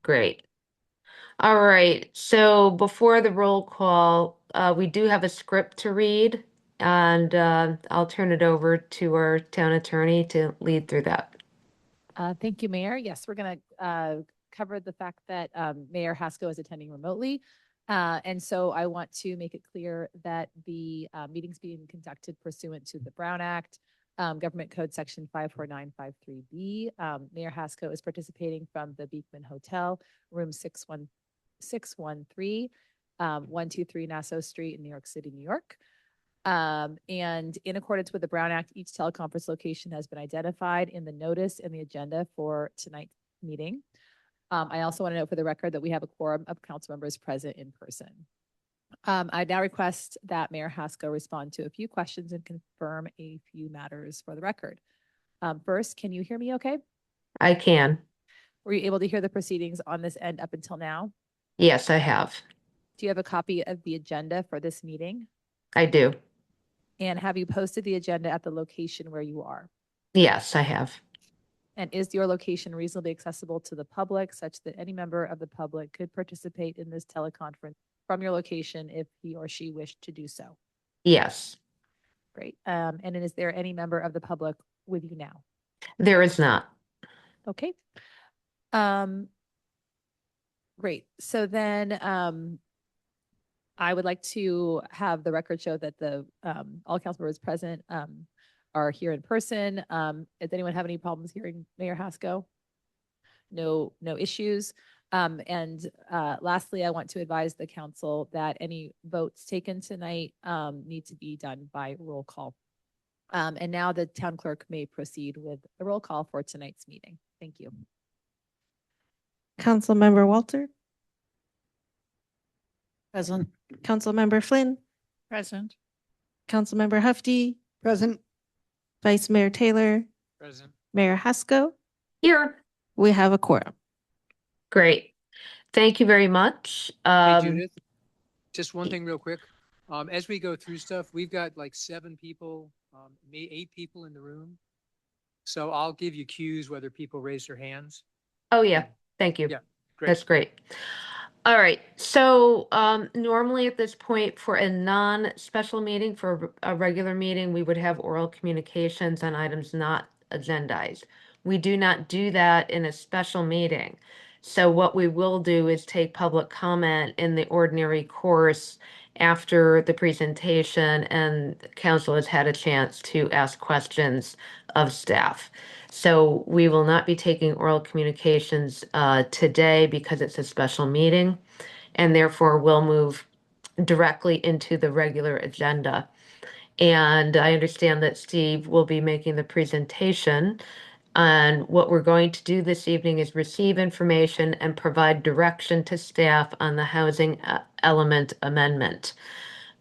Great. All right. So before the roll call, we do have a script to read, and I'll turn it over to our town attorney to lead through that. Thank you, Mayor. Yes, we're going to cover the fact that Mayor Haskell is attending remotely. And so I want to make it clear that the meeting's being conducted pursuant to the Brown Act, Government Code Section 54953B. Mayor Haskell is participating from the Beekman Hotel, room 613, 123 Nassau Street in New York City, New York. And in accordance with the Brown Act, each teleconference location has been identified in the notice and the agenda for tonight's meeting. I also want to note for the record that we have a quorum of council members present in person. I now request that Mayor Haskell respond to a few questions and confirm a few matters for the record. First, can you hear me okay? I can. Were you able to hear the proceedings on this end up until now? Yes, I have. Do you have a copy of the agenda for this meeting? I do. And have you posted the agenda at the location where you are? Yes, I have. And is your location reasonably accessible to the public such that any member of the public could participate in this teleconference from your location if he or she wished to do so? Yes. Great. And is there any member of the public with you now? There is not. Okay. Great. So then I would like to have the record show that the all council members present are here in person. Does anyone have any problems hearing Mayor Haskell? No issues. And lastly, I want to advise the council that any votes taken tonight need to be done by roll call. And now the town clerk may proceed with the roll call for tonight's meeting. Thank you. Councilmember Walter, Present. Councilmember Flynn, Present. Councilmember Hufty, Present. Vice Mayor Taylor, Present. Mayor Haskell. Here. We have a quorum. Great. Thank you very much. Hey, Judith, just one thing real quick. As we go through stuff, we've got like 7 people, maybe 8 people in the room. So I'll give you cues whether people raise their hands. Oh, yeah. Thank you. Yeah, great. That's great. All right. So normally at this point for a non-special meeting, for a regular meeting, we would have oral communications on items not agendized. We do not do that in a special meeting. So what we will do is take public comment in the ordinary course after the presentation and council has had a chance to ask questions of staff. So we will not be taking oral communications today because it's a special meeting, and therefore we'll move directly into the regular agenda. And I understand that Steve will be making the presentation. And what we're going to do this evening is receive information and provide direction to staff on the housing element amendment.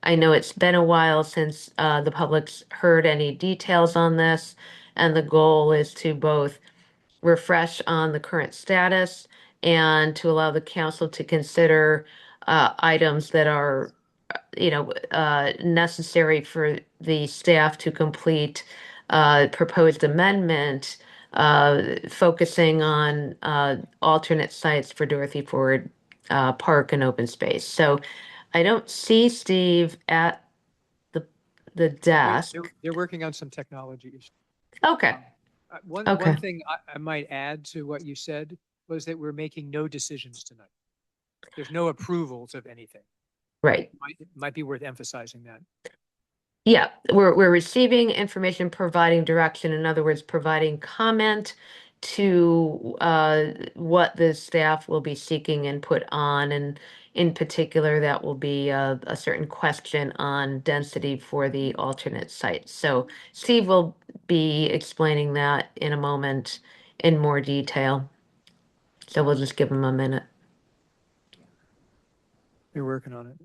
I know it's been a while since the public's heard any details on this, and the goal is to both refresh on the current status and to allow the council to consider items that are, necessary for the staff to complete proposed amendment, focusing on alternate sites for Dorothy Ford Park and open space. So I don't see Steve at the desk. They're working on some technology issues. Okay. One Okay. thing I might add to what you said was that we're making no decisions tonight. There's no approvals of anything. Right. It might be worth emphasizing that. Yeah, we're receiving information, providing direction, in other words, providing comment to what the staff will be seeking input on, and in particular, that will be a certain question on density for the alternate sites. So Steve will be explaining that in a moment in more detail. So we'll just give him a minute. They're working on it.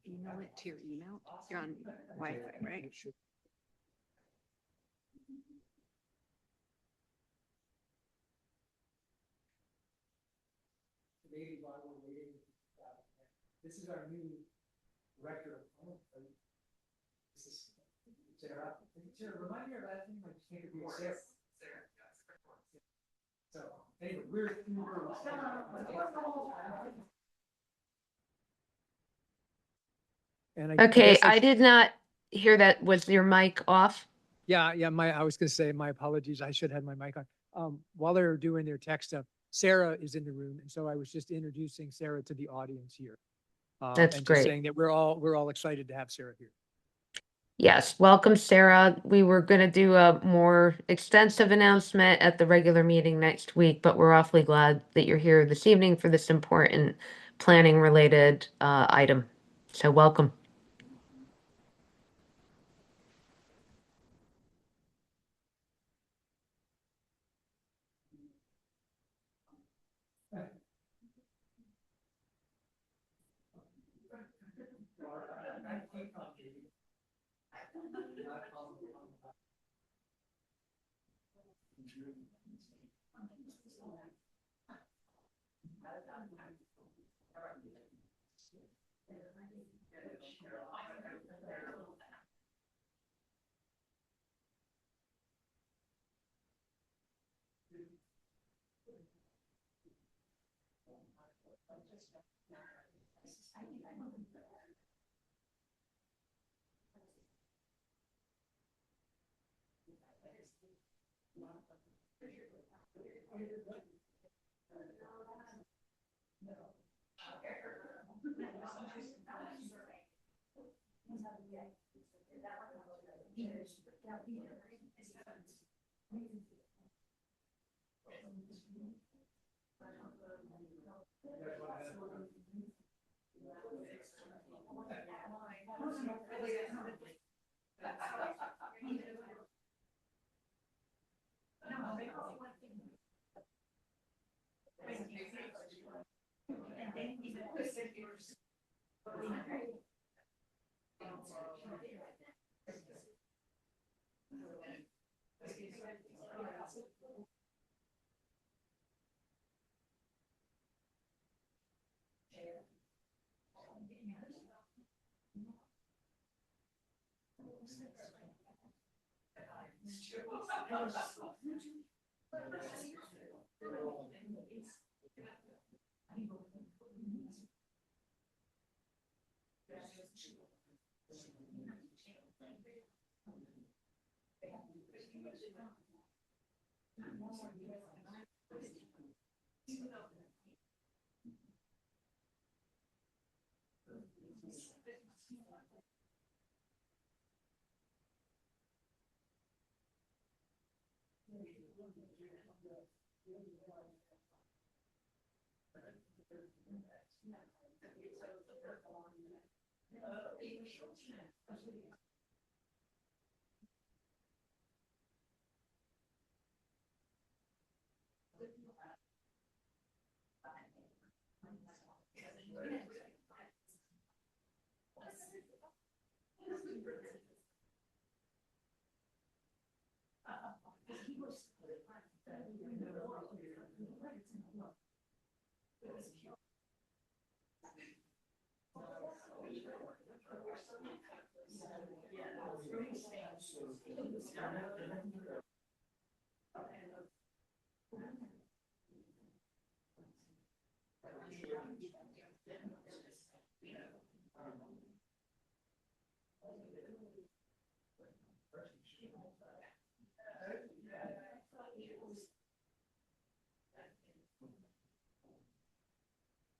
Email it to your email. You're on Wi-Fi, right? maybe while we're waiting, this is our new director of public. This is Sarah. Sarah, remind me of that thing, like, can't be Sarah. So, anyway, we're. And Okay, guess I did not hear that. Was your mic off? Yeah, I was gonna say, my apologies, I should have my mic on. While they're doing their tech stuff, Sarah is in the room, and so I was just introducing Sarah to the audience here. That's and great. just saying that we're all excited to have Sarah here. Yes, welcome, Sarah. We were going to do a more extensive announcement at the regular meeting next week, but we're awfully glad that you're here this evening for this important planning related item. So welcome.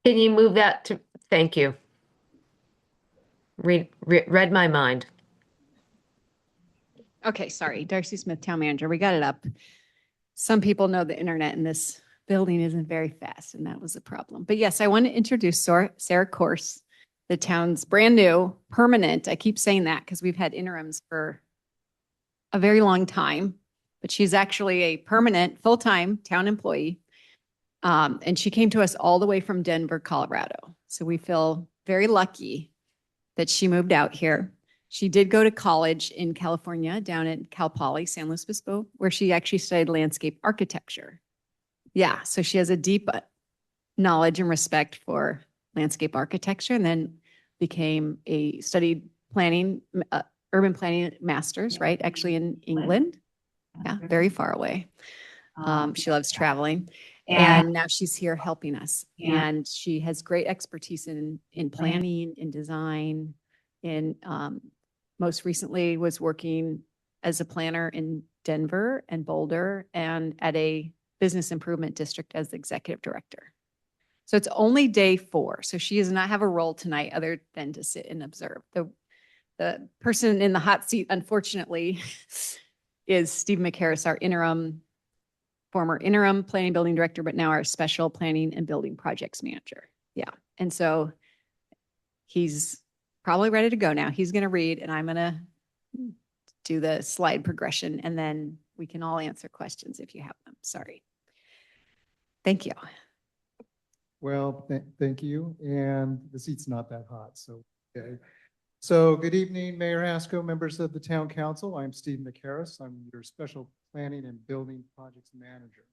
Can you move that to, thank you. Read my mind. Okay, sorry, Darcy Smith, Town Manager. We got it up. Some people know the internet in this building isn't very fast, and that was a problem. But yes, I want to introduce Sarah Corse, the town's brand new permanent. I keep saying that because we've had interims for a very long time, but she's actually a permanent full-time town employee. And she came to us all the way from Denver, Colorado. So we feel very lucky that she moved out here. She did go to college in California, down at Cal Poly, San Luis Obispo, where she actually studied landscape architecture. Yeah, so she has a deep knowledge and respect for landscape architecture, and then studied planning, urban planning masters, right? Actually in England. Yeah, very far away. She loves traveling. And now she's here helping us. And she has great expertise in planning, in design, most recently was working as a planner in Denver and Boulder and at a business improvement district as the executive director. So it's only day 4. So she does not have a role tonight other than to sit and observe. The person in the hot seat, unfortunately, is Steve McHarris, our former interim planning building director, but now our special planning and building projects manager. Yeah. And so he's probably ready to go now. He's going to read and I'm going to do the slide progression and then we can all answer questions if you have them. Sorry. Thank you. Well, thank you. And the seat's not that hot, so, okay. So good evening, Mayor Haskell, members of the Town Council. I'm Steve McHarris. I'm your Special Planning and Building Projects Manager.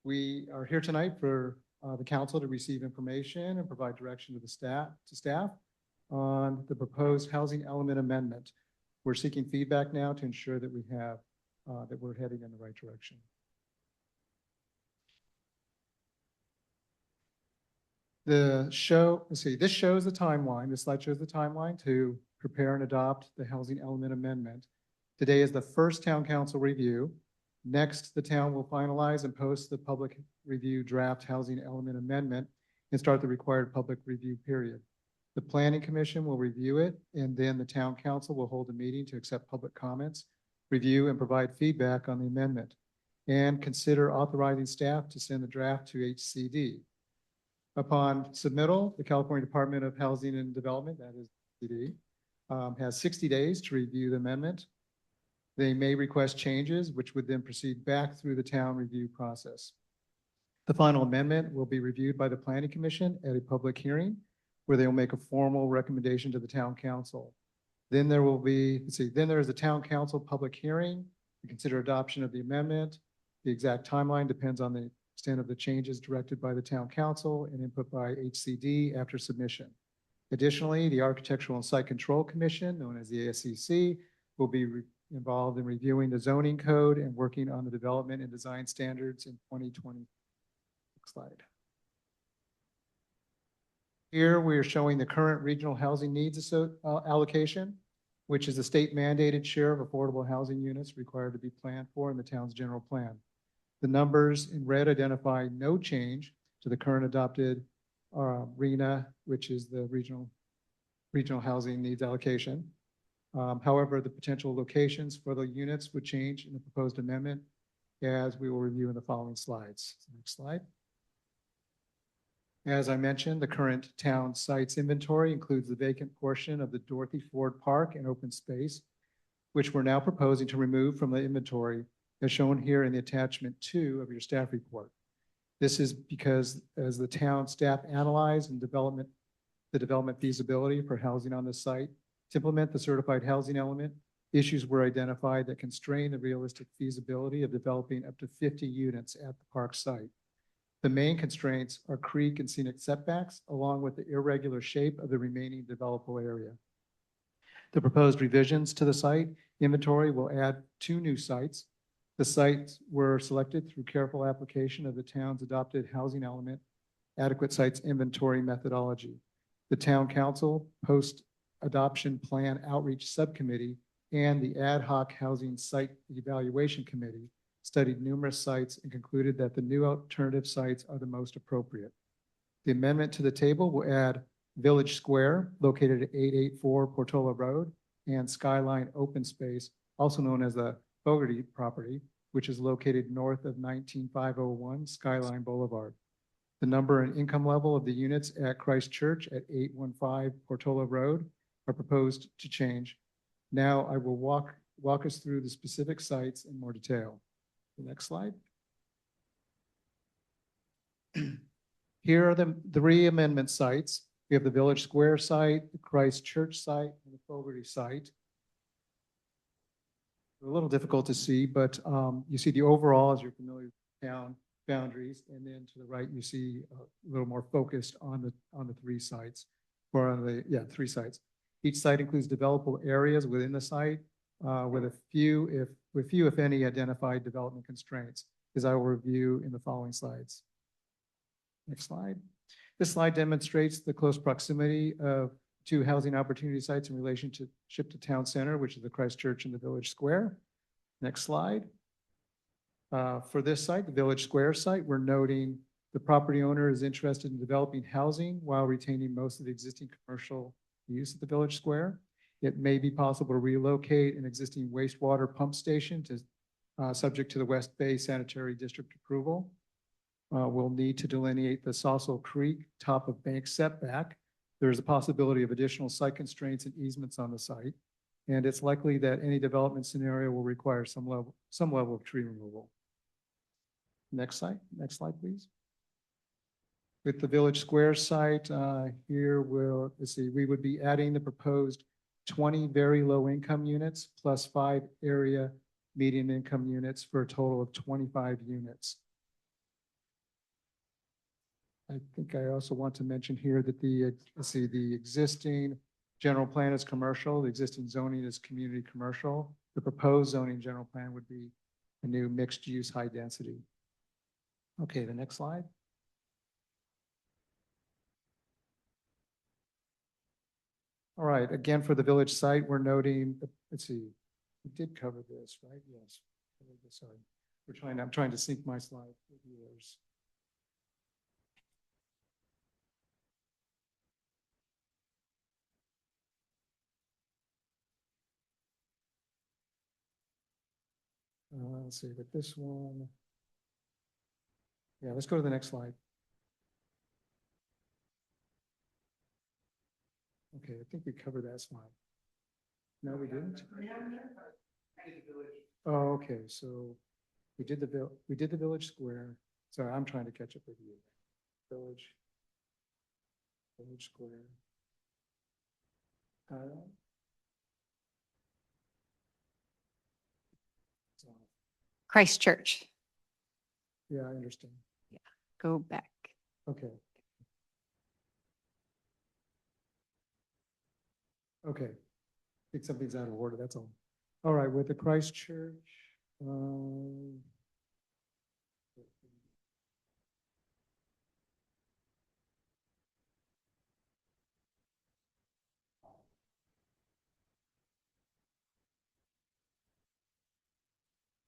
We are here tonight for the council to receive information and provide direction to the staff on the proposed housing element amendment. We're seeking feedback now to ensure that that we're heading in the right direction. This shows the timeline. This slide shows the timeline to prepare and adopt the housing element amendment. Today is the first town council review. Next, the town will finalize and post the public review draft housing element amendment and start the required public review period. The planning commission will review it, and then the town council will hold a meeting to accept public comments, review and provide feedback on the amendment, and consider authorizing staff to send the draft to HCD. Upon submittal, the California Department of Housing and Development, that is CD, has 60 days to review the amendment. They may request changes, which would then proceed back through the town review process. The final amendment will be reviewed by the Planning Commission at a public hearing where they will make a formal recommendation to the town council. Then there will be, then there is a town council public hearing to consider adoption of the amendment. The exact timeline depends on the extent of the changes directed by the town council and input by HCD after submission. Additionally, the Architectural and Site Control Commission, known as the ASCC, will be involved in reviewing the zoning code and working on the development and design standards in 2020. Next slide. Here we are showing the current regional housing needs allocation, which is a state mandated share of affordable housing units required to be planned for in the town's general plan. The numbers in red identify no change to the current adopted RHNA, which is the regional housing needs allocation. However, the potential locations for the units would change in the proposed amendment, as we will review in the following slides. Next slide. As I mentioned, the current town sites inventory includes the vacant portion of the Dorothy Ford Park and open space, which we're now proposing to remove from the inventory, as shown here in the attachment 2 of your staff report. This is because as the town staff analyzed and the development feasibility for housing on this site, to implement the certified housing element, issues were identified that constrain the realistic feasibility of developing up to 50 units at the park site. The main constraints are creek and scenic setbacks, along with the irregular shape of the remaining developable area. The proposed revisions to the site inventory will add 2 new sites. The sites were selected through careful application of the town's adopted housing element adequate sites inventory methodology. The town council post-adoption plan outreach subcommittee and the ad hoc housing site evaluation committee studied numerous sites and concluded that the new alternative sites are the most appropriate. The amendment to the table will add Village Square, located at 884 Portola Road, and Skyline Open Space, also known as the Fogarty property, which is located north of 19501 Skyline Boulevard. The number and income level of the units at Christ Church at 815 Portola Road are proposed to change. Now I will walk us through the specific sites in more detail. The next slide. Here are the 3 amendment sites. We have the Village Square site, the Christ Church site, and the Fogarty site. A little difficult to see, but you see the overall, as you're familiar with the town, boundaries. And then to the right, you see a little more focused on the three sites, or on the, yeah, three sites. Each site includes developable areas within the site with few, if any, identified development constraints, as I will review in the following slides. Next slide. This slide demonstrates the close proximity of two housing opportunity sites in relationship to town center, which is the Christ Church and the Village Square. Next slide. For this site, the Village Square site, we're noting the property owner is interested in developing housing while retaining most of the existing commercial use of the Village Square. It may be possible to relocate an existing wastewater pump station to subject to the West Bay Sanitary District approval. We'll need to delineate the Sausal Creek top of bank setback. There's a possibility of additional site constraints and easements on the site. And it's likely that any development scenario will require some level of tree removal. Next slide, please. With the Village Square site, here we would be adding the proposed 20 very low income units plus 5 area median income units for a total of 25 units. I think I also want to mention here that the existing general plan is commercial, the existing zoning is community commercial. The proposed zoning general plan would be a new mixed use high density. Okay, the next slide. All right, again, for the village site, we're noting, let's see, we did cover this, right? Yes. Sorry, I'm trying to sync my slide with yours. Let's see, with this one. Yeah, let's go to the next slide. Okay, I think we covered that slide. No, we didn't. Oh, okay, so we did the Village Square. Sorry, I'm trying to catch up with you. Village Square. Christ Church, Yeah, I understand. go back. Okay. Okay. I think something's out of order, that's all. All right, with the Christ Church.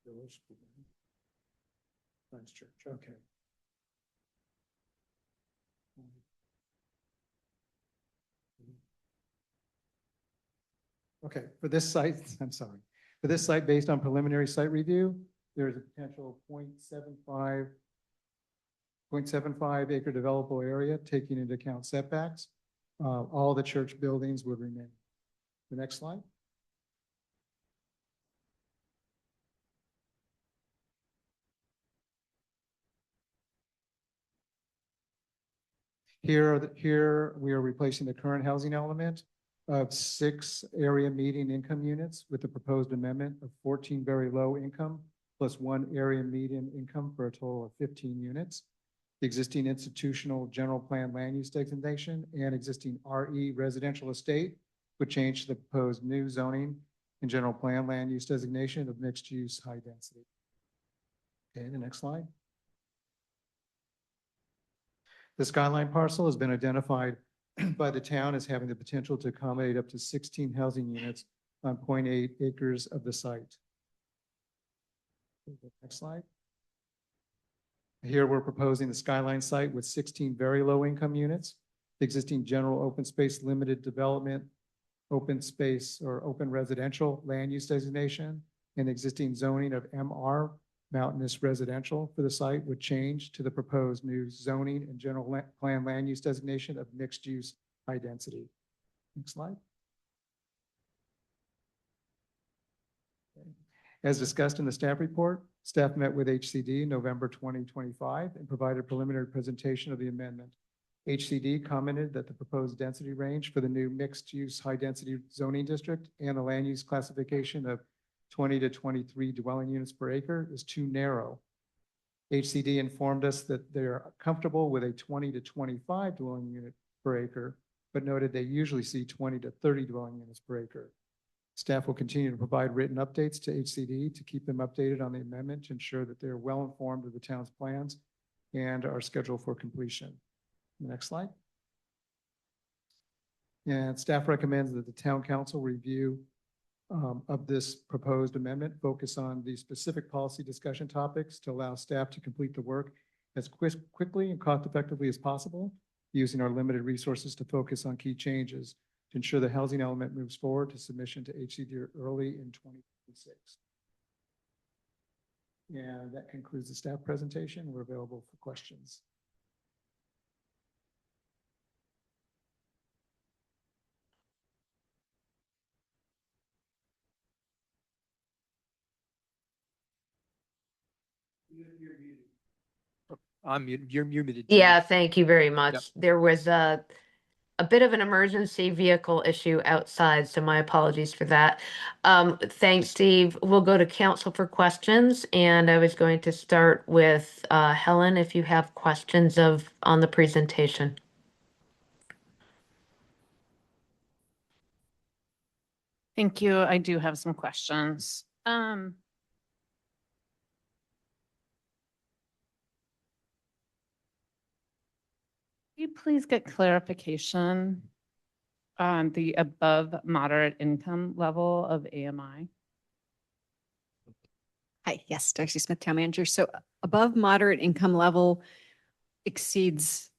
Village Square. Christ Church, okay. Okay, for this site, I'm sorry. For this site, based on preliminary site review, there is a potential 0.75 acre developable area, taking into account setbacks. All the church buildings would remain. The next slide. Here we are replacing the current housing element of 6 area median income units with the proposed amendment of 14 very low income plus 1 area median income for a total of 15 units. The existing institutional general plan land use designation and existing RE residential estate would change to the proposed new zoning and general plan land use designation of mixed use high density. Okay, the next slide. The Skyline parcel has been identified by the town as having the potential to accommodate up to 16 housing units on 0.8 acres of the site. Next slide. Here we're proposing the Skyline site with 16 very low income units, the existing general open space limited development, open space or open residential land use designation, and existing zoning of MR mountainous residential for the site would change to the proposed new zoning and general plan land use designation of mixed use high density. Next slide. As discussed in the staff report, staff met with HCD November 2025 and provided a preliminary presentation of the amendment. HCD commented that the proposed density range for the new mixed use high density zoning district and the land use classification of 20 to 23 dwelling units per acre is too narrow. HCD informed us that they're comfortable with a 20 to 25 dwelling unit per acre, but noted they usually see 20 to 30 dwelling units per acre. Staff will continue to provide written updates to HCD to keep them updated on the amendment to ensure that they're well informed of the town's plans and are scheduled for completion. Next slide. And staff recommends that the town council review of this proposed amendment focus on the specific policy discussion topics to allow staff to complete the work as quickly and cost effectively as possible, using our limited resources to focus on key changes to ensure the housing element moves forward to submission to HCD early in 2026. And that concludes the staff presentation. We're available for questions. You're muted. Tina. Yeah, thank you very much. There was a bit of an emergency vehicle issue outside, so my apologies for that. Thanks, Steve. We'll go to council for questions, and I was going to start with Helen, if you have questions on the presentation. Thank you. I do have some questions. Could you please get clarification on the above moderate income level of AMI? Hi, yes, Darcy Smith, Town Manager. So above moderate income level exceeds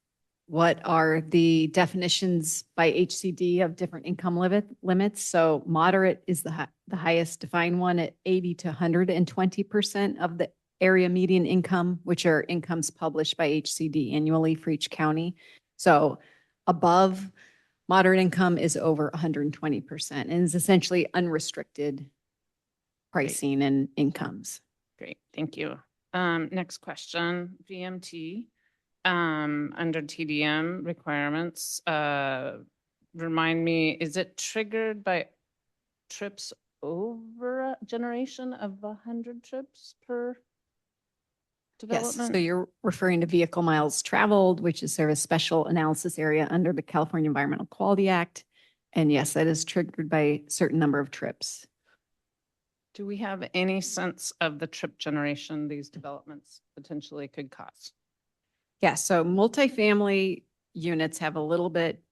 what are the definitions by HCD of different income limits. So moderate is the highest defined one at 80 to 120% of the area median income, which are incomes published by HCD annually for each county. So above moderate income is over 120% and is essentially unrestricted pricing and incomes. Great, thank you. Next question, VMT. Under TDM requirements, remind me, is it triggered by trips over a generation of 100 trips per Yes, development? so you're referring to vehicle miles traveled, which is sort of a special analysis area under the California Environmental Quality Act. And yes, that is triggered by a certain number of trips. Do we have any sense of the trip generation these developments potentially could cause? Yeah, so multifamily units have a little bit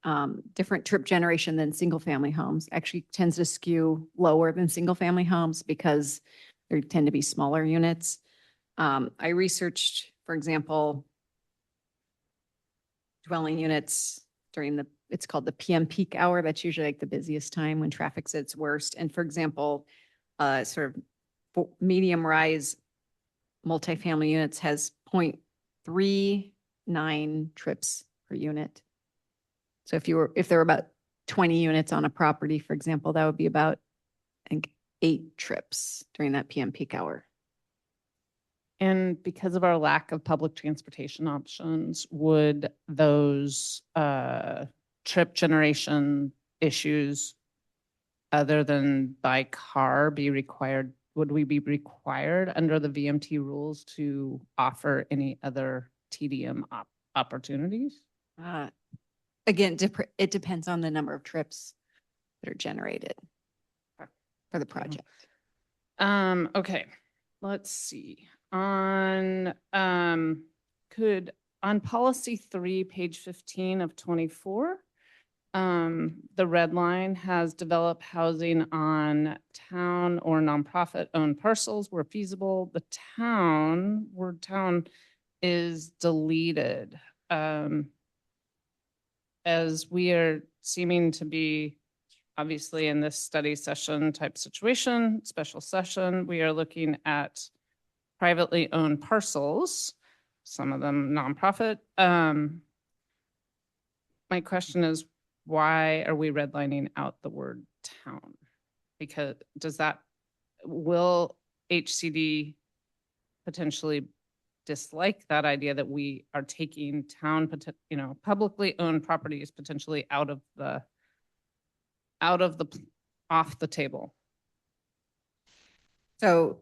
different trip generation than single family homes. Actually tends to skew lower than single family homes because they tend to be smaller units. I researched, for example, dwelling units during it's called the PM peak hour. That's usually like the busiest time when traffic's at its worst. And for example, sort of medium rise multifamily units has 0.39 trips per unit. So if there were about 20 units on a property, for example, that would be about, I think, 8 trips during that PM peak hour. And because of our lack of public transportation options, would those trip generation issues other than by car be required? Would we be required under the VMT rules to offer any other TDM opportunities? Again, it depends on the number of trips that are generated for the project. Okay, let's see. On policy 3, page 15 of 24, the red line has developed housing on town or nonprofit owned parcels where feasible. The word town is deleted. As we are seeming to be obviously in this study session type situation, special session, we are looking at privately owned parcels, some of them nonprofit. My question is, why are we redlining out the word town? Because will HCD potentially dislike that idea that we are taking publicly owned properties potentially off the table? So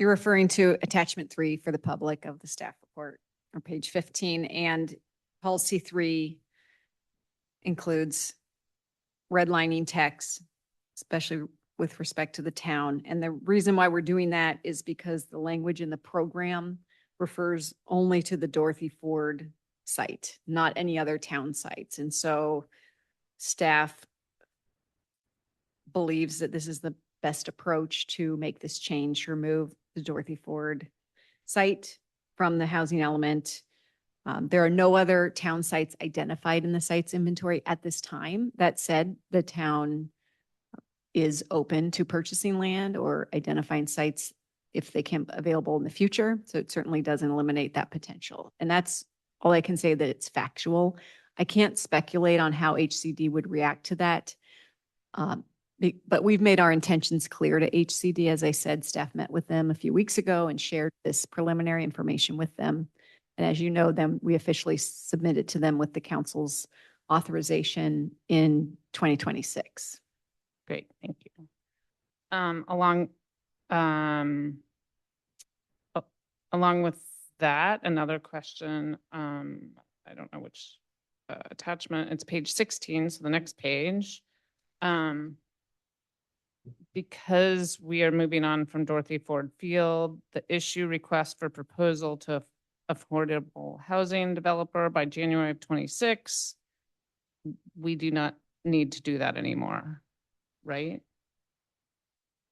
You're referring to attachment 3 for the public of the staff report, or page 15, and policy 3 includes redlining text, especially with respect to the town. And the reason why we're doing that is because the language in the program refers only to the Dorothy Ford site, not any other town sites. And so staff believes that this is the best approach to make this change, to remove the Dorothy Ford site from the housing element. There are no other town sites identified in the sites inventory at this time. That said, the town is open to purchasing land or identifying sites if they can available in the future. So it certainly doesn't eliminate that potential. And that's all I can say, that it's factual. I can't speculate on how HCD would react to that. But we've made our intentions clear to HCD. As I said, staff met with them a few weeks ago and shared this preliminary information with them. And as you know, then we officially submitted to them with the council's authorization in 2026. Great, thank you. Along with that, another question, I don't know which attachment, it's page 16, so the next page. Because we are moving on from Dorothy Ford Field, the issue request for proposal to affordable housing developer by January of 26. We do not need to do that anymore, right?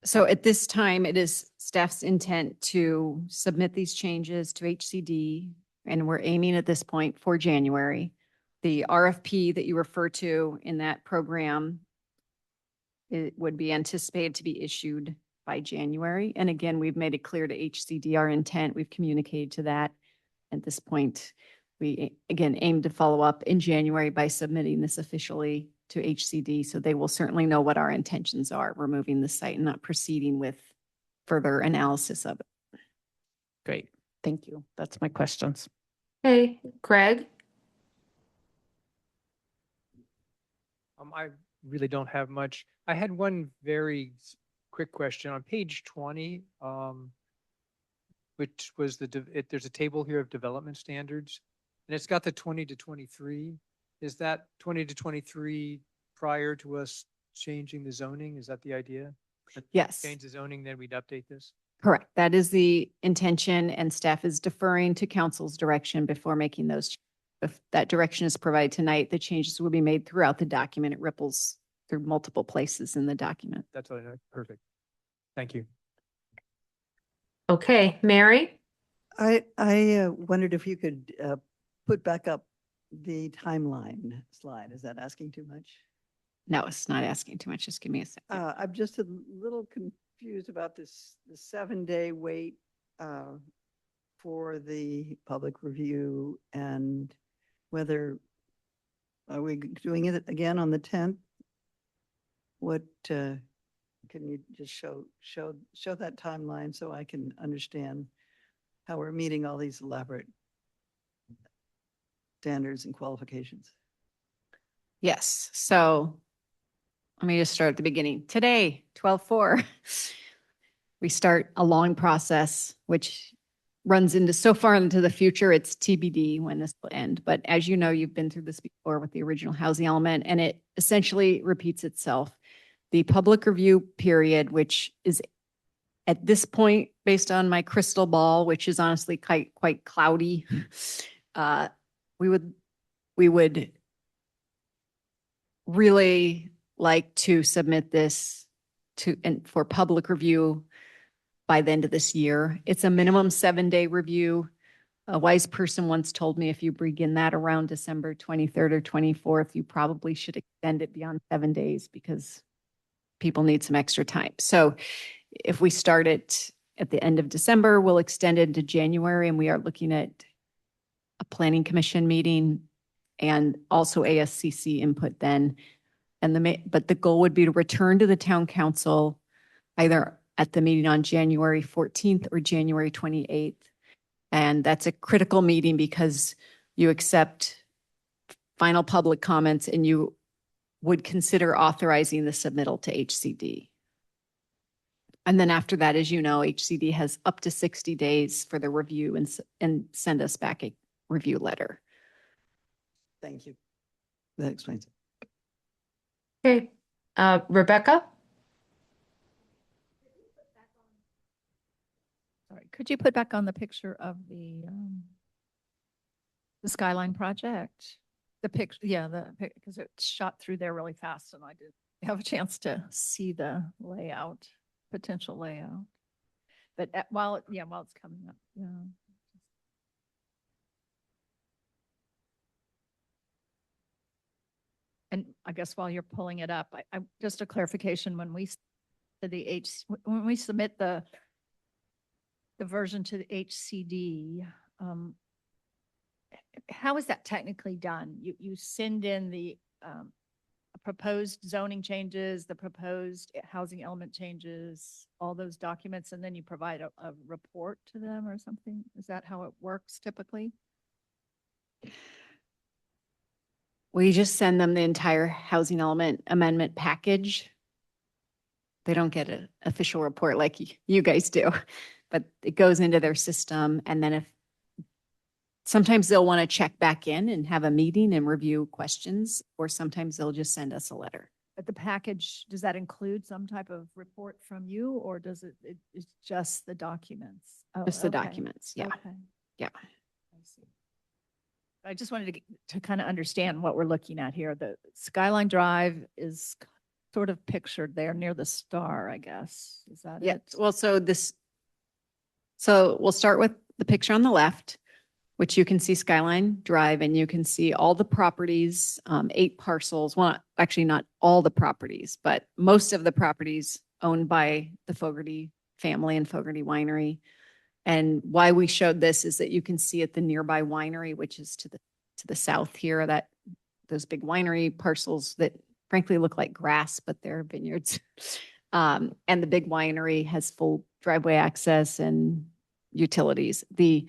So at this time, it is staff's intent to submit these changes to HCD, and we're aiming at this point for January. The RFP that you refer to in that program, it would be anticipated to be issued by January. And again, we've made it clear to HCD our intent. We've communicated to that. At this point, we again aim to follow up in January by submitting this officially to HCD. So they will certainly know what our intentions are, removing the site and not proceeding with further analysis of it. Great, thank you. That's my questions. Hey, Greg? I really don't have much. I had one very quick question on page 20, which was there's a table here of development standards, and it's got the 20 to 23. Is that 20 to 23 prior to us changing the zoning? Is that the idea? Yes. Change the zoning, then we'd update this? Correct. That is the intention, and staff is deferring to council's direction before making those. If that direction is provided tonight, the changes will be made throughout the document. It ripples through multiple places in the document. That's all I know. Perfect. Thank you. Okay, Mary? I wondered if you could put back up the timeline slide. Is that asking too much? No, it's not asking too much. Just give me a second. I'm just a little confused about the 7-day wait for the public review, and whether, are we doing it again on the 10th? What, can you just show that timeline so I can understand how we're meeting all these elaborate standards and qualifications? Yes. So let me just start at the beginning. Today, 12/4, we start a long process, which runs into so far into the future, it's TBD when this will end. But as you know, you've been through this before with the original housing element, and it essentially repeats itself. The public review period, which is at this point, based on my crystal ball, which is honestly quite cloudy, we would really like to submit this for public review by the end of this year. It's a minimum 7-day review. A wise person once told me if you begin that around December 23rd or 24th, you probably should extend it beyond 7 days because people need some extra time. So if we start it at the end of December, we'll extend it into January, and we are looking at a planning commission meeting and also ASCC input then. But the goal would be to return to the town council either at the meeting on January 14th or January 28th. And that's a critical meeting because you accept final public comments and you would consider authorizing the submittal to HCD. And then after that, as you know, HCD has up to 60 days for the review and send us back a review letter. Thank you. That explains it. Okay, Rebecca? Sorry, could you put back on the picture of the Skyline project? The picture, yeah, because it's shot through there really fast and I didn't have a chance to see the layout, potential layout. But while it's coming up, yeah. And I guess while you're pulling it up, I just a clarification, when we when we submit the version to the HCD, how is that technically done? You send in the proposed zoning changes, the proposed housing element changes, all those documents, and then you provide a report to them or something? Is that how it works typically? We just send them the entire housing element amendment package. They don't get an official report like you guys do, but it goes into their system. And then sometimes they'll want to check back in and have a meeting and review questions, or sometimes they'll just send us a letter. But the package, does that include some type of report from you, or does it's just the documents? Oh, Just the okay. documents, yeah. Okay. Yeah. I see. I just wanted to kind of understand what we're looking at here. The Skyline Drive is sort of pictured there near the star, I guess. Is that Yeah, it? well, so we'll start with the picture on the left, which you can see Skyline Drive, and you can see all the properties, 8 parcels. Well, actually not all the properties, but most of the properties owned by the Fogarty family and Fogarty Winery. And why we showed this is that you can see at the nearby winery, which is to the south here, that those big winery parcels that frankly look like grass, but they're vineyards. And the big winery has full driveway access and utilities. The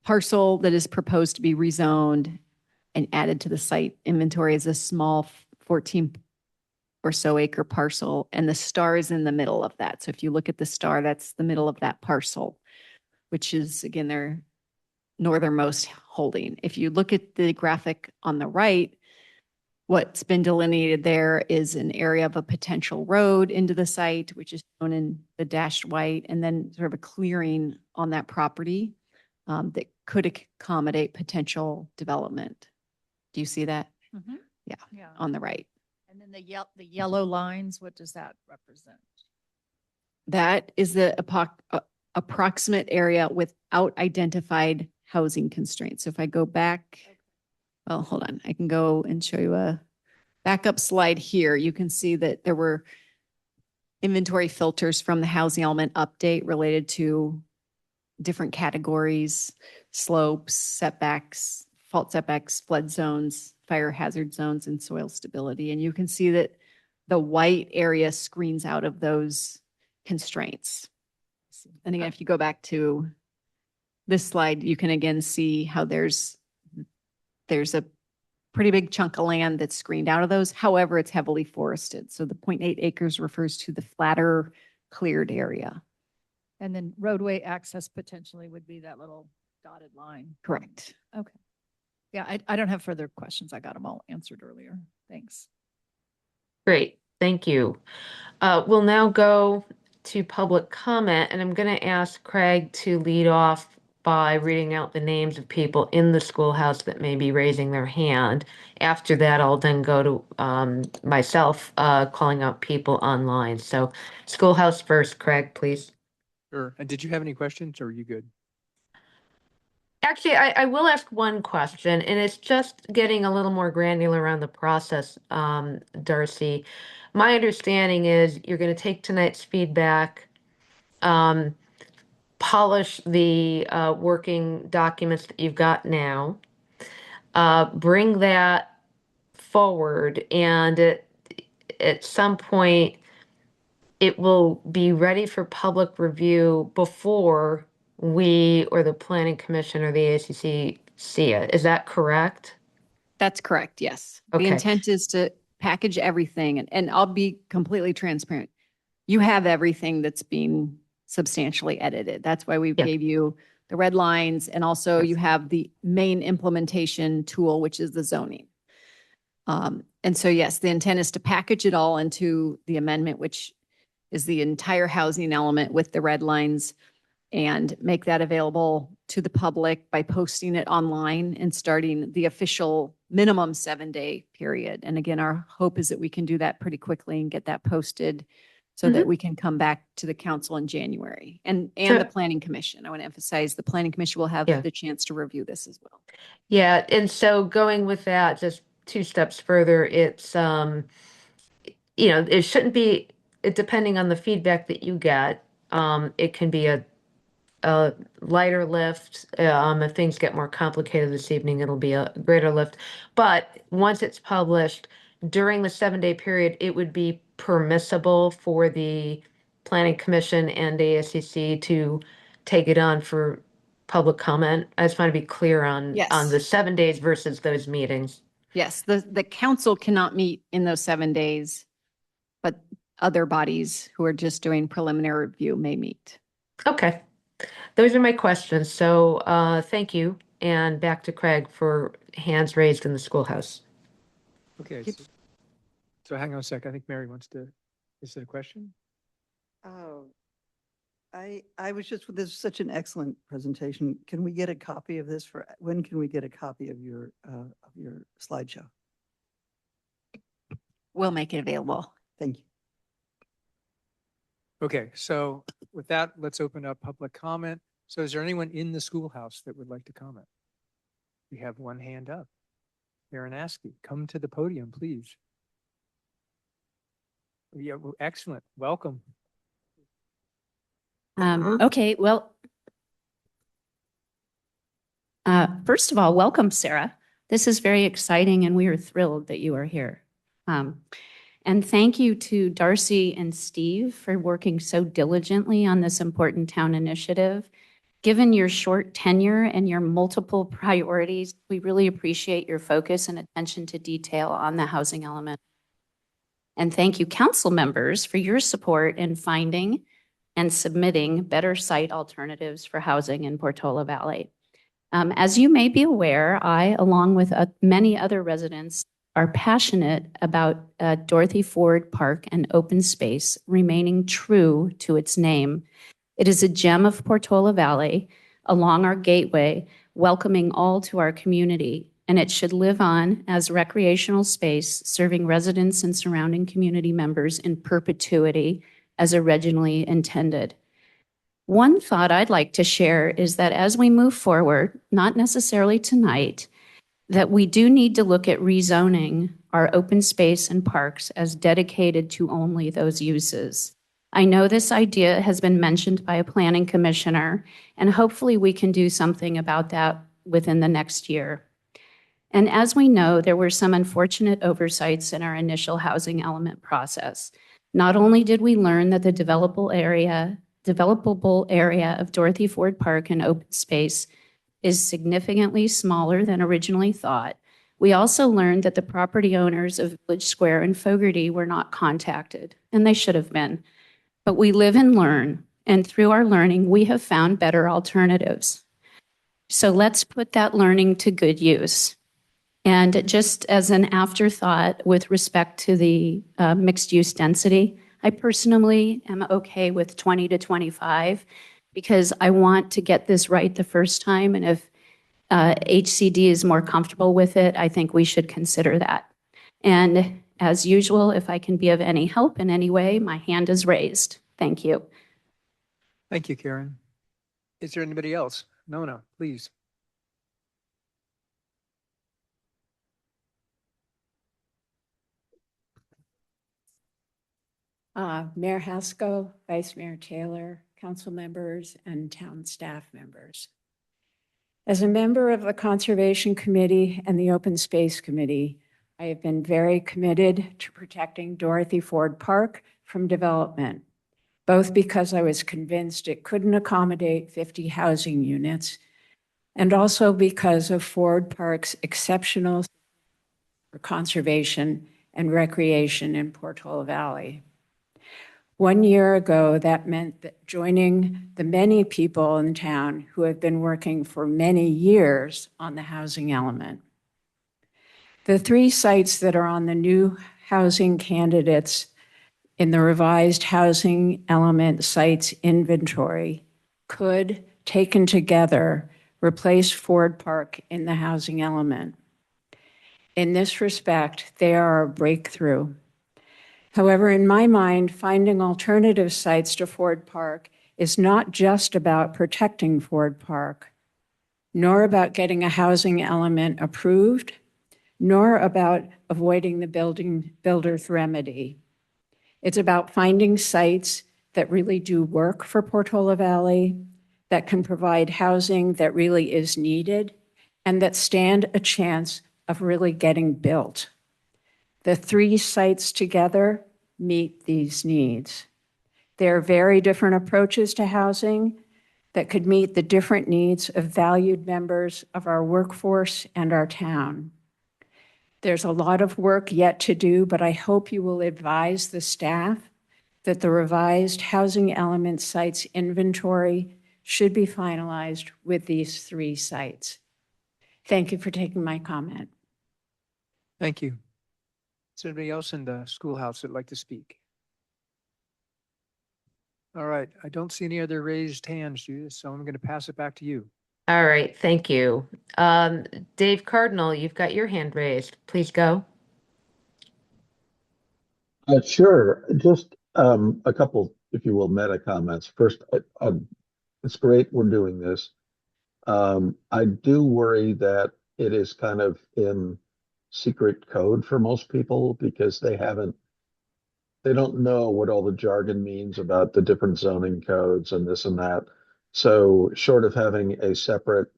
parcel that is proposed to be rezoned and added to the site inventory is a small 14 or so acre parcel, and the star is in the middle of that. So if you look at the star, that's the middle of that parcel, which is, again, their northernmost holding. If you look at the graphic on the right, what's been delineated there is an area of a potential road into the site, which is shown in the dashed white, and then sort of a clearing on that property that could accommodate potential development. Do you see that Yeah. on the right? And then the yellow lines, what does that represent? That is the approximate area without identified housing constraints. So if I go back, well, hold on, I can go and show you a backup slide here. You can see that there were inventory filters from the housing element update related to different categories: slopes, setbacks, fault setbacks, flood zones, fire hazard zones, and soil stability. And you can see that the white area screens out of those constraints. And again, if you go back to this slide, you can again see how there's a pretty big chunk of land that's screened out of those. However, it's heavily forested. So the 0.8 acres refers to the flatter cleared area. And then roadway access potentially would be that little dotted line. Correct. Okay. Yeah, I don't have further questions. I got them all answered earlier. Thanks. Great, thank you. We'll now go to public comment, and I'm going to ask Craig to lead off by reading out the names of people in the schoolhouse that may be raising their hand. After that, I'll then go to myself calling out people online. So schoolhouse first, Craig, please. Sure. And did you have any questions, or are you good? Actually, I will ask one question, and it's just getting a little more granular around the process, Darcy. My understanding is you're going to take tonight's feedback, polish the working documents that you've got now, bring that forward, and at some point, it will be ready for public review before we or the Planning Commission or the ACC see it. Is that correct? That's correct, yes. The Okay. intent is to package everything, and I'll be completely transparent. you have everything that's being substantially edited. That's why we Yeah. gave you the red lines, and also you Yes. have the main implementation tool, which is the zoning. And so, yes, the intent is to package it all into the amendment, which is the entire housing element with the red lines, and make that available to the public by posting it online and starting the official minimum 7-day period. And again, our hope is that we can do that pretty quickly and get that posted so that we can come back to the council in January, and So- the planning commission. I want to emphasize the planning commission will have Yeah. the chance to review this as well. Yeah, and so going with that, just 2 steps further, it's it shouldn't be depending on the feedback that you get, it can be a lighter lift. If things get more complicated this evening, it'll be a greater lift. But once it's published, during the 7-day period, it would be permissible for the Planning Commission and ASCC to take it on for public comment. I just want to be clear on Yes. the 7 days versus those meetings. Yes, the council cannot meet in those 7 days, but other bodies who are just doing preliminary review may meet. Okay. Those are my questions. So thank you. And back to Craig for hands raised in the schoolhouse. Okay. So hang on a sec. I think Mary wants to, is there a question? Oh, I was just, this is such an excellent presentation. Can we get a copy of this when can we get a copy of your slideshow? We'll make it available. Thank you. Okay, so with that, let's open up public comment. So is there anyone in the schoolhouse that would like to comment? We have one hand up. Aaron Askey, come to the podium, please. Yeah, well, excellent. Welcome. Okay, well, first of all, welcome, Sarah. This is very exciting, and we are thrilled that you are here. And thank you to Darcy and Steve for working so diligently on this important town initiative. Given your short tenure and your multiple priorities, we really appreciate your focus and attention to detail on the housing element. And thank you, council members, for your support in finding and submitting better site alternatives for housing in Portola Valley. As you may be aware, I, along with many other residents, are passionate about Dorothy Ford Park and open space remaining true to its name. It is a gem of Portola Valley along our gateway, welcoming all to our community, and it should live on as recreational space, serving residents and surrounding community members in perpetuity as originally intended. One thought I'd like to share is that as we move forward, not necessarily tonight, that we do need to look at rezoning our open space and parks as dedicated to only those uses. I know this idea has been mentioned by a planning commissioner, and hopefully we can do something about that within the next year. And as we know, there were some unfortunate oversights in our initial housing element process. Not only did we learn that the developable area of Dorothy Ford Park and open space is significantly smaller than originally thought, we also learned that the property owners of Village Square and Fogarty were not contacted, and they should have been. But we live and learn, and through our learning, we have found better alternatives. So let's put that learning to good use. And just as an afterthought with respect to the mixed use density, I personally am okay with 20 to 25 because I want to get this right the first time. And if HCD is more comfortable with it, I think we should consider that. And as usual, if I can be of any help in any way, my hand is raised. Thank you. Thank you, Karen. Is there anybody else? Nona, please. Mayor Haskell, Vice Mayor Taylor, council members, and town staff members. As a member of the Conservation Committee and the Open Space Committee, I have been very committed to protecting Dorothy Ford Park from development, both because I was convinced it couldn't accommodate 50 housing units, and also because of Ford Park's exceptional for conservation and recreation in Portola Valley. 1 year ago, that meant that joining the many people in town who have been working for many years on the housing element. The 3 sites that are on the new housing candidates in the revised housing element sites inventory could, taken together, replace Ford Park in the housing element. In this respect, they are a breakthrough. However, in my mind, finding alternative sites to Ford Park is not just about protecting Ford Park, nor about getting a housing element approved, nor about avoiding the builder's remedy. It's about finding sites that really do work for Portola Valley, that can provide housing that really is needed, and that stand a chance of really getting built. The 3 sites together meet these needs. There are very different approaches to housing that could meet the different needs of valued members of our workforce and our town. There's a lot of work yet to do, but I hope you will advise the staff that the revised housing element sites inventory should be finalized with these 3 sites. Thank you for taking my comment. Thank you. Is there anybody else in the schoolhouse that'd like to speak? All right, I don't see any other raised hands, Judith, so I'm going to pass it back to you. All right, thank you. Dave Cardinal, you've got your hand raised. Please go. Sure. Just a couple, if you will, meta comments. First, it's great we're doing this. I do worry that it is kind of in secret code for most people because they don't know what all the jargon means about the different zoning codes and this and that. So short of having a separate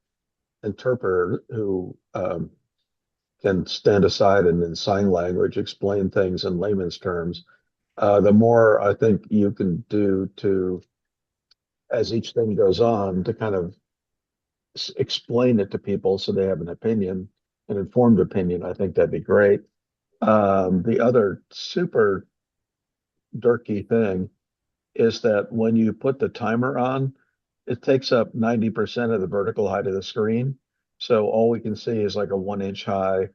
interpreter who can stand aside and in sign language explain things in layman's terms, the more I think you can do to, as each thing goes on, to kind of explain it to people so they have an opinion, an informed opinion. I think that'd be great. The other super dirty thing is that when you put the timer on, it takes up 90% of the vertical height of the screen. So all we can see is like a 1-inch high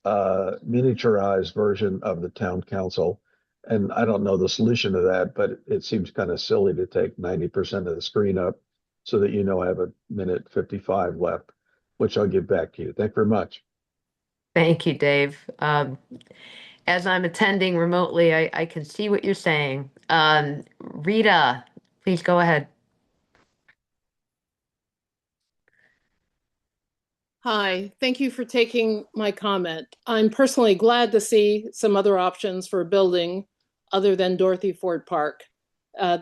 miniaturized version of the town council. And I don't know the solution to that, but it seems kind of silly to take 90% of the screen up so that I have 1:55 left, which I'll give back to you. Thank you very much. Thank you, Dave. As I'm attending remotely, I can see what you're saying. Rita, please go ahead. Hi, thank you for taking my comment. I'm personally glad to see some other options for a building other than Dorothy Ford Park.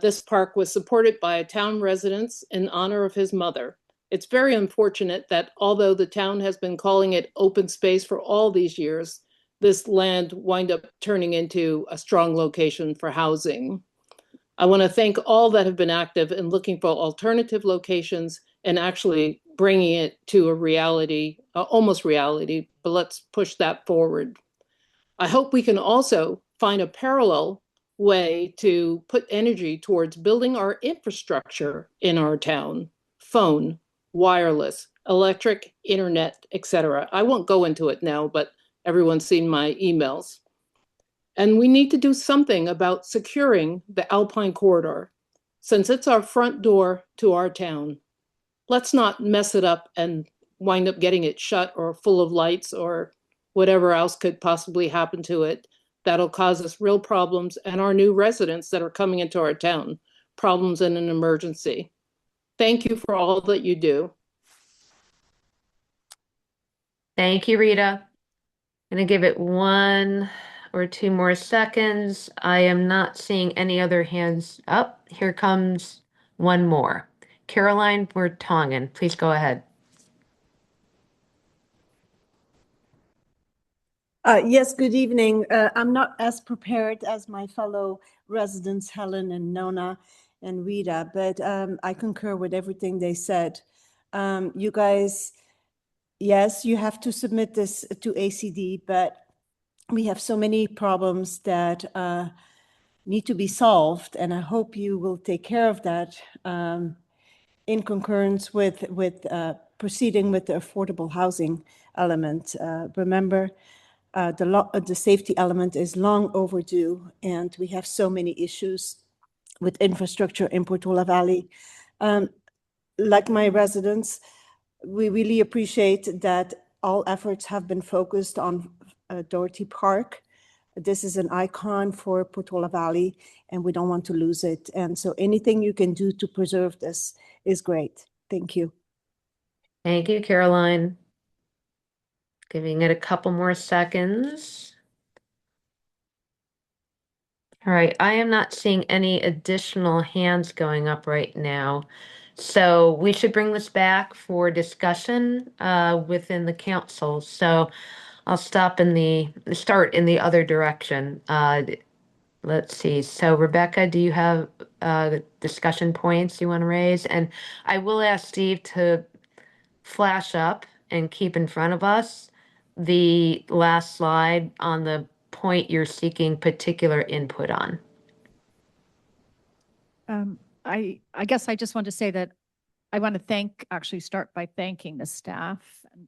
This park was supported by town residents in honor of his mother. It's very unfortunate that although the town has been calling it open space for all these years, this land wind up turning into a strong location for housing. I want to thank all that have been active in looking for alternative locations and actually bringing it to a reality, almost reality, but let's push that forward. I hope we can also find a parallel way to put energy towards building our infrastructure in our town: phone, wireless, electric, internet, etc. I won't go into it now, but everyone's seen my emails. And we need to do something about securing the Alpine Corridor, since it's our front door to our town. Let's not mess it up and wind up getting it shut or full of lights or whatever else could possibly happen to it. That'll cause us real problems and our new residents that are coming into our town, problems in an emergency. Thank you for all that you do. Thank you, Rita. I'm going to give it 1 or 2 more seconds. I am not seeing any other hands up. Here comes one more. Caroline Bertongen, please go ahead. Yes, good evening. I'm not as prepared as my fellow residents, Helen and Nona and Rita, but I concur with everything they said. You guys, yes, you have to submit this to ACD, but we have so many problems that need to be solved, and I hope you will take care of that in concurrence with proceeding with the affordable housing element. Remember, the safety element is long overdue, and we have so many issues with infrastructure in Portola Valley. Like my residents, we really appreciate that all efforts have been focused on Doherty Park. This is an icon for Portola Valley, and we don't want to lose it. And so anything you can do to preserve this is great. Thank you. Thank you, Caroline. Giving it a couple more seconds. All right, I am not seeing any additional hands going up right now. So we should bring this back for discussion within the council. So I'll start in the other direction. Let's see. So Rebecca, do you have discussion points you want to raise? And I will ask Steve to flash up and keep in front of us the last slide on the point you're seeking particular input on. I guess I just want to say that I want to start by thanking the staff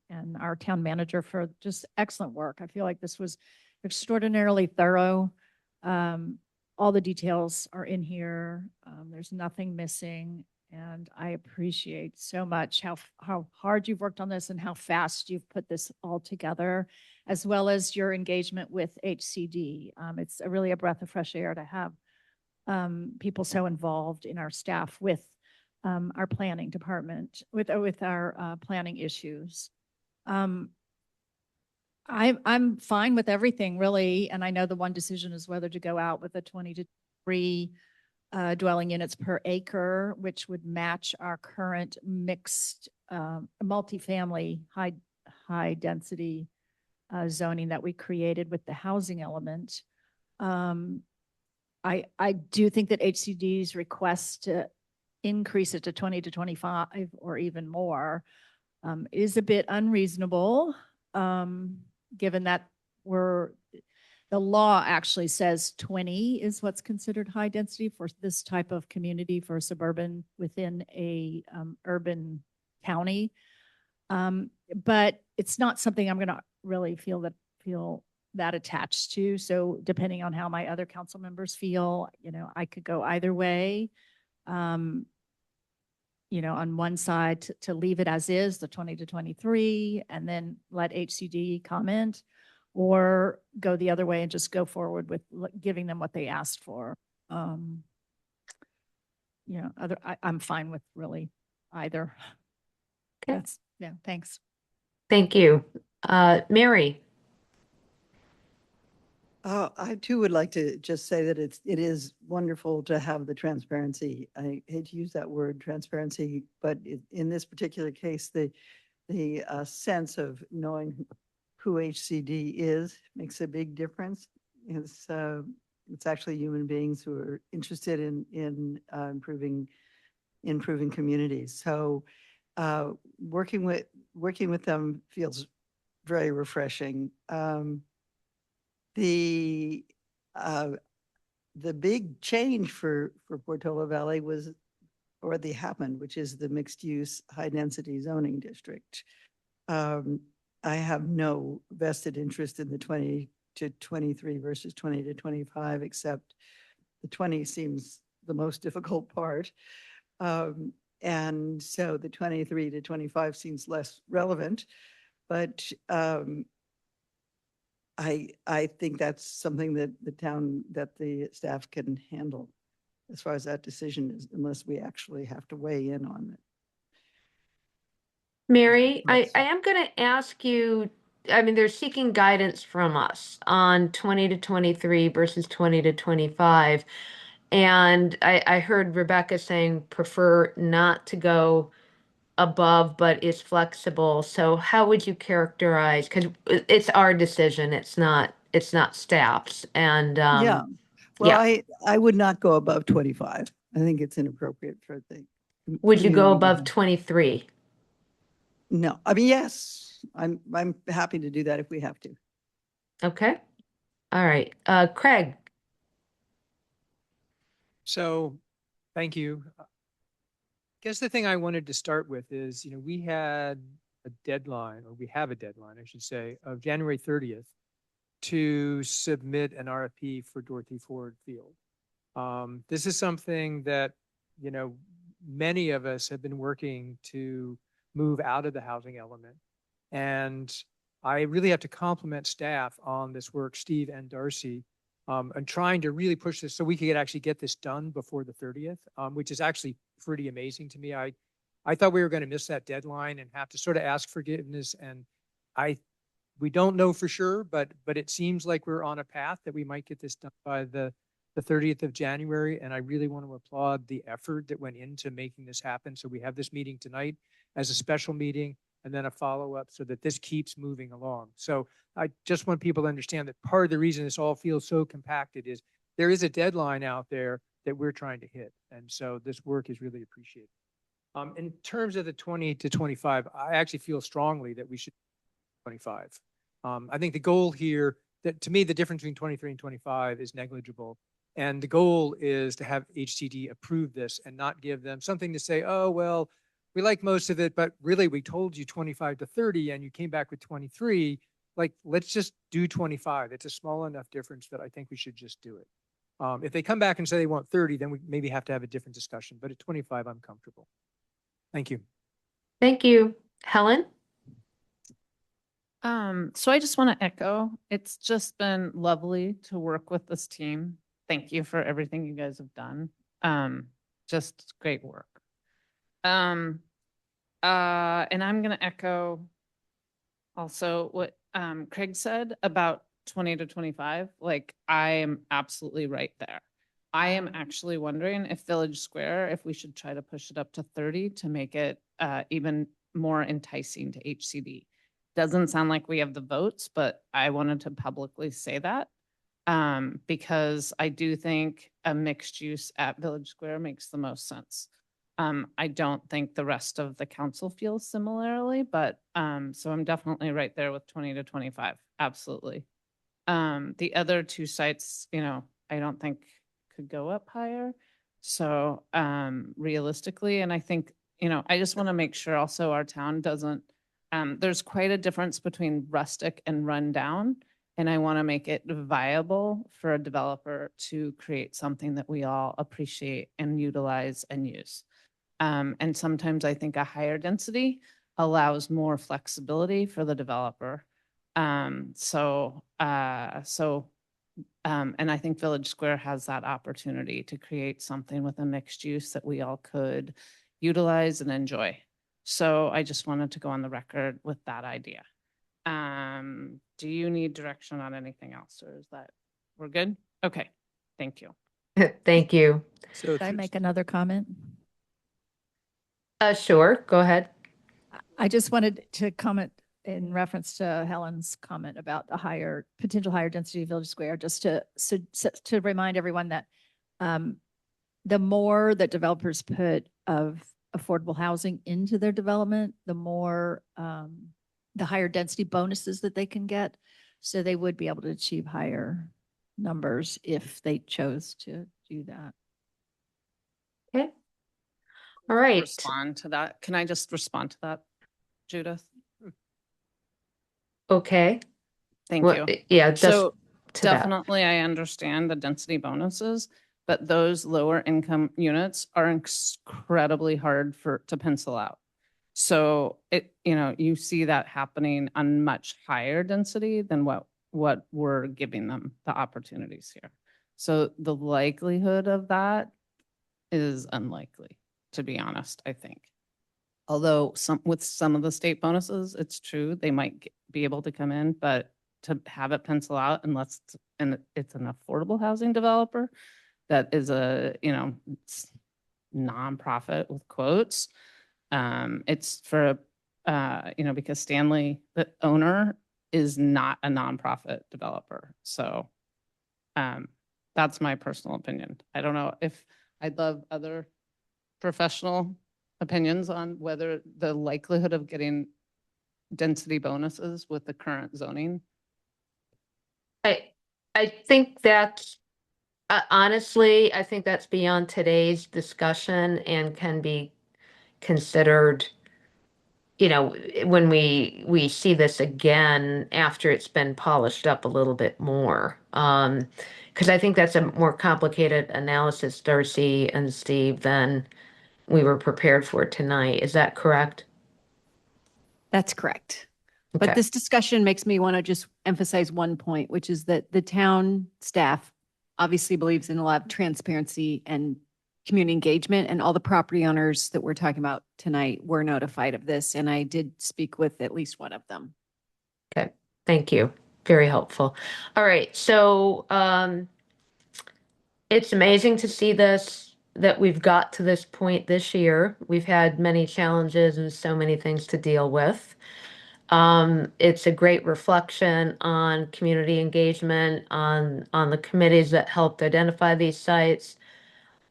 and our town manager for just excellent work. I feel like this was extraordinarily thorough. All the details are in here. There's nothing missing. And I appreciate so much how hard you've worked on this and how fast you've put this all together, as well as your engagement with HCD. It's really a breath of fresh air to have people so involved in our staff with our planning department, with our planning issues. I'm fine with everything, really, and I know the one decision is whether to go out with a 20 to 3 dwelling units per acre, which would match our current mixed multifamily high density zoning that we created with the housing element. I do think that HCD's request to increase it to 20 to 25 or even more is a bit unreasonable, given that the law actually says 20 is what's considered high density for this type of community for suburban within a urban county. But it's not something I'm going to really feel that attached to. So depending on how my other council members feel, I could go either way. On one side to leave it as is, the 20 to 23, and then let HCD comment, or go the other way and just go forward with giving them what they asked for. I'm fine with really either. Okay. Thanks. Thank you. Mary. I too would like to just say that it is wonderful to have the transparency. I hate to use that word transparency, but in this particular case, the sense of knowing who HCD is makes a big difference. It's actually human beings who are interested in improving communities. So working with them feels very refreshing. The big change for Portola Valley already happened, which is the mixed use high density zoning district. I have no vested interest in the 20 to 23 versus 20 to 25, except the 20 seems the most difficult part. And so the 23 to 25 seems less relevant, but I think that's something that the staff can handle as far as that decision is, unless we actually have to weigh in on it. Mary, I am going to ask you, they're seeking guidance from us on 20 to 23 versus 20 to 25. And I heard Rebecca saying prefer not to go above, but is flexible. So how would you characterize, because it's our decision, it's not staff's. And yeah. Well, I would not go above 25. I think it's inappropriate for the Would you go above 23? No, yes, I'm happy to do that if we have to. Okay. All right. Craig. So, thank you. Guess the thing I wanted to start with is, we had a deadline, or we have a deadline, I should say, of January 30th to submit an RFP for Dorothy Ford Field. This is something that, many of us have been working to move out of the housing element. And I really have to compliment staff on this work, Steve and Darcy, and trying to really push this so we could actually get this done before the 30th, which is actually pretty amazing to me. I thought we were going to miss that deadline and have to sort of ask forgiveness. And we don't know for sure, but it seems like we're on a path that we might get this done by the 30th of January. And I really want to applaud the effort that went into making this happen. So we have this meeting tonight as a special meeting, and then a follow-up so that this keeps moving along. So I just want people to understand that part of the reason this all feels so compacted is there is a deadline out there that we're trying to hit. And so this work is really appreciated. In terms of the 20 to 25, I actually feel strongly that we should 25. I think the goal here, that to me, the difference between 23 and 25 is negligible. And the goal is to have HCD approve this and not give them something to say, oh, well, we like most of it, but really we told you 25 to 30 and you came back with 23. Like, let's just do 25. It's a small enough difference that I think we should just do it. If they come back and say they want 30, then we maybe have to have a different discussion, but at 25, I'm comfortable. Thank you. Thank you. Helen? So I just want to echo, it's just been lovely to work with this team. Thank you for everything you guys have done. Just great work. And I'm going to echo also what Craig said about 20 to 25. Like, I am absolutely right there. I am actually wondering if Village Square, if we should try to push it up to 30 to make it even more enticing to HCD. Doesn't sound like we have the votes, but I wanted to publicly say that because I do think a mixed use at Village Square makes the most sense. I don't think the rest of the council feels similarly, but so I'm definitely right there with 20 to 25. Absolutely. The other two sites, I don't think could go up higher. So realistically, and I think, I just want to make sure also our town doesn't, there's quite a difference between rustic and rundown. And I want to make it viable for a developer to create something that we all appreciate and utilize and use. And sometimes I think a higher density allows more flexibility for the developer. And I think Village Square has that opportunity to create something with a mixed use that we all could utilize and enjoy. So I just wanted to go on the record with that idea. Do you need direction on anything else, or is that, we're good? Okay, thank you. Thank you. So Could I make another comment? Sure, go ahead. I just wanted to comment in reference to Helen's comment about the potential higher density Village Square, just to remind everyone that the more that developers put of affordable housing into their development, the more the higher density bonuses that they can get. So they would be able to achieve higher numbers if they chose to do that. Okay. All right. Respond to that. Can I just respond to that, Judith? Okay. Thank Well, you. yeah, just So to that. definitely I understand the density bonuses, but those lower income units are incredibly hard to pencil out. So you see that happening on much higher density than what we're giving them the opportunities here. So the likelihood of that is unlikely, to be honest, I think. Although with some of the state bonuses, it's true, they might be able to come in, but to have it pencil out unless it's an affordable housing developer that is a, nonprofit with quotes. It's for, because Stanley, the owner, is not a nonprofit developer. So that's my personal opinion. I don't know if I'd love other professional opinions on whether the likelihood of getting density bonuses with the current zoning. I think that's Honestly, I think that's beyond today's discussion and can be considered, when we see this again after it's been polished up a little bit more. Because I think that's a more complicated analysis, Darcy and Steve, than we were prepared for tonight. Is that correct? That's correct. But Okay. this discussion makes me want to just emphasize one point, which is that the town staff obviously believes in a lot of transparency and community engagement, and all the property owners that we're talking about tonight were notified of this, and I did speak with at least one of them. Okay, thank you. Very helpful. All right, so it's amazing to see that we've got to this point this year. We've had many challenges and so many things to deal with. It's a great reflection on community engagement, on the committees that helped identify these sites,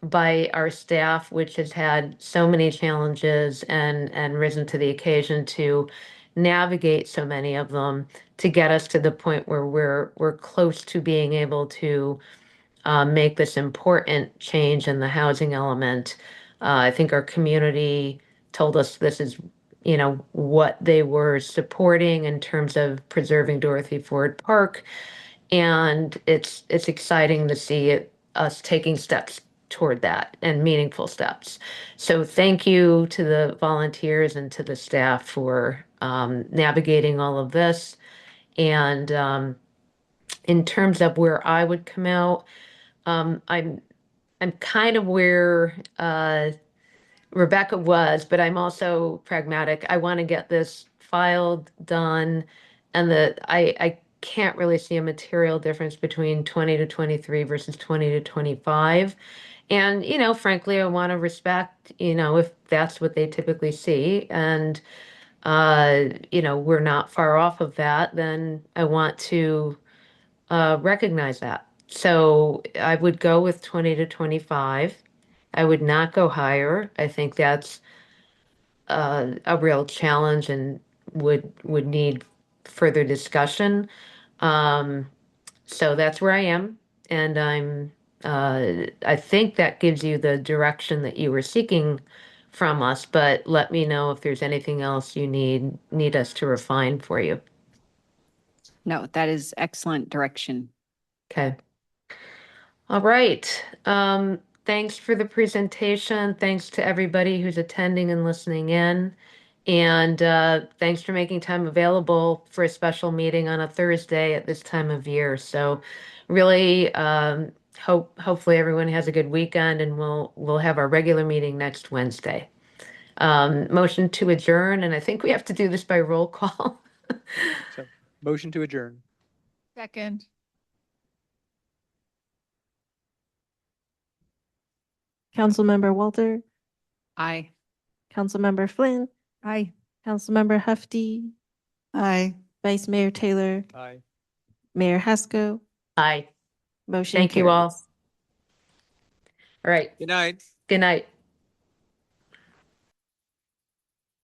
by our staff, which has had so many challenges and risen to the occasion to navigate so many of them to get us to the point where we're close to being able to make this important change in the housing element. I think our community told us this is, what they were supporting in terms of preserving Dorothy Ford Park. And it's exciting to see us taking steps toward that and meaningful steps. So thank you to the volunteers and to the staff for navigating all of this. And in terms of where I would come out, I'm kind of where Rebecca was, but I'm also pragmatic. I want to get this filed, done, and I can't really see a material difference between 20 to 23 versus 20 to 25. And, frankly, I want to respect, if that's what they typically see. And, we're not far off of that, then I want to recognize that. So I would go with 20 to 25. I would not go higher. I think that's a real challenge and would need further discussion. So that's where I am, and I think that gives you the direction that you were seeking from us, but let me know if there's anything else you need us to refine for you. No, that is excellent direction. Okay. All right. Thanks for the presentation. Thanks to everybody who's attending and listening in. And thanks for making time available for a special meeting on a Thursday at this time of year. So really hopefully everyone has a good weekend, and we'll have our regular meeting next Wednesday. Motion to adjourn, and I think we have to do this by roll call. So, motion to adjourn. Second. Councilmember Walter, Aye. Councilmember Flynn, Aye. Councilmember Hufty, Aye. Vice Mayor Taylor, Aye. Mayor Haskell. Aye. Motion Thank you all. carries. All right. Good night. Good night.